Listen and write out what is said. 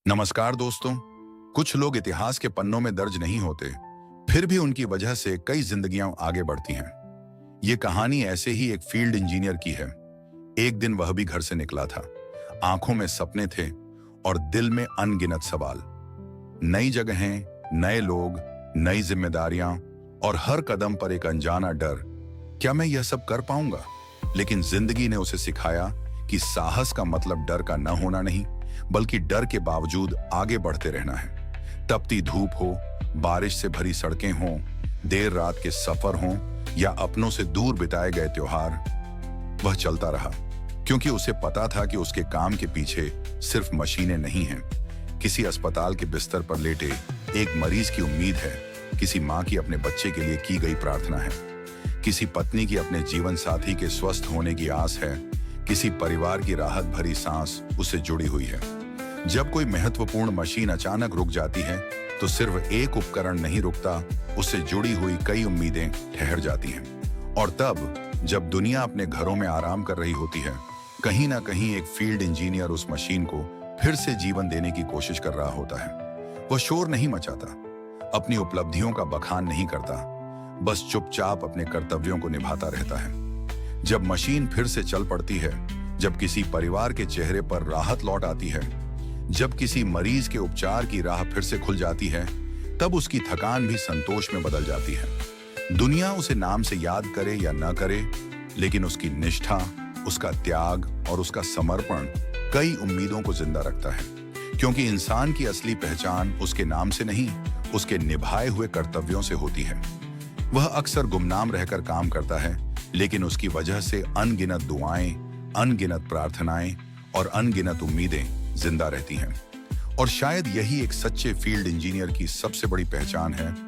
नमस्कार दोस्तों। कुछ लोग इतिहास के पन्नों में दर्ज नहीं होते, फिर भी उनकी वजह से कई जिंदगियां आगे बढ़ती हैं। ये कहानी ऐसे ही एक फील्ड इंजीनियर की है। एक दिन वह भी घर से निकला था। आंखों में सपने थे और दिल में अनगिनत सवाल। नई जगहें, नए लोग, नई जिम्मेदारियां और हर कदम पर एक अनजाना डर। क्या मैं यह सब कर पाऊंगा? लेकिन जिंदगी ने उसे सिखाया कि साहस का मतलब डर का न होना नहीं, बल्कि डर के बावजूद आगे बढ़ते रहना है। तपती धूप हो, बारिश से भरी सड़कें हों, देर रात के सफर हों या अपनों से दूर बिताए गए त्योहार, वह चलता रहा क्योंकि उसे पता था कि उसके काम के पीछे सिर्फ मशीनें नहीं हैं। किसी अस्पताल के बिस्तर पर लेटे एक मरीज की उम्मीद है, किसी माँ की अपने बच्चे के लिए की गई प्रार्थना है, किसी पत्नी की अपने जीवन साथी के स्वस्थ होने की आस है, किसी परिवार की राहत भरी सांस उससे जुड़ी हुई है। जब कोई महत्वपूर्ण मशीन अचानक रुक जाती है तो सिर्फ एक उपकरण नहीं रुकता, उससे जुड़ी हुई कई उम्मीदें ठहर जाती हैं। और तब जब दुनिया अपने घरों में आराम कर रही होती है, कहीं ना कहीं एक फील्ड इंजीनियर उस मशीन को फिर से जीवन देने की कोशिश कर रहा होता है। वह शोर नहीं मचाता, अपनी उपलब्धियों का बखान नहीं करता, बस चुपचाप अपने कर्तव्यों को निभाता रहता है। जब मशीन फिर से चल पड़ती है, जब किसी परिवार के चेहरे पर राहत लौट आती है, जब किसी मरीज के उपचार की राह फिर से खुल जाती है, तब उसकी थकान भी संतोष में बदल जाती है। दुनिया उसे नाम से याद करे या न करे, लेकिन उसकी निष्ठा, उसका त्याग और उसका समर्पण कई उम्मीदों को जिंदा रखता है। क्योंकि इंसान की असली पहचान उसके नाम से नहीं, उसके निभाए हुए कर्तव्यों से होती है। वह अक्सर गुमनाम रहकर काम करता है, लेकिन उसकी वजह से अनगिनत दुआएं, अनगिनत प्रार्थनाएं और अनगिनत उम्मीदें जिंदा रहती हैं। और शायद यही एक सच्चे फील्ड इंजीनियर की सबसे बड़ी पहचान है।